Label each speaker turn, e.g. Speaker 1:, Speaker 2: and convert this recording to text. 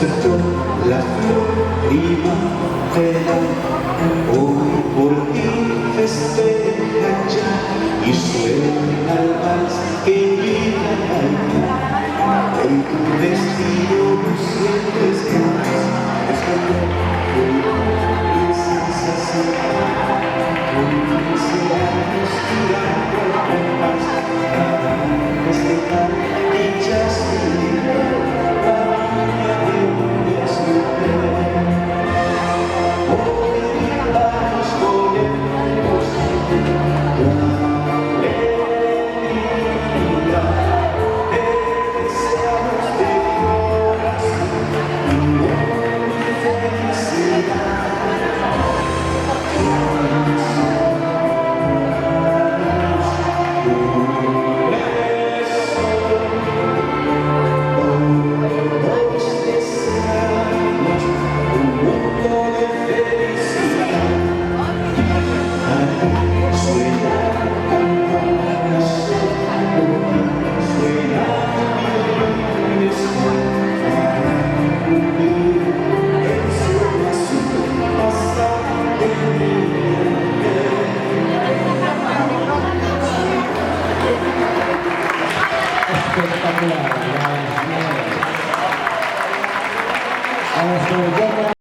Speaker 1: despertó la primavera, hoy por ti festeja ya y suena el vals que vive allá. En tu vestido lucientes más, es cuando piensas así, con 15 años girando el compás, para festejar dichas y
Speaker 2: espectacular.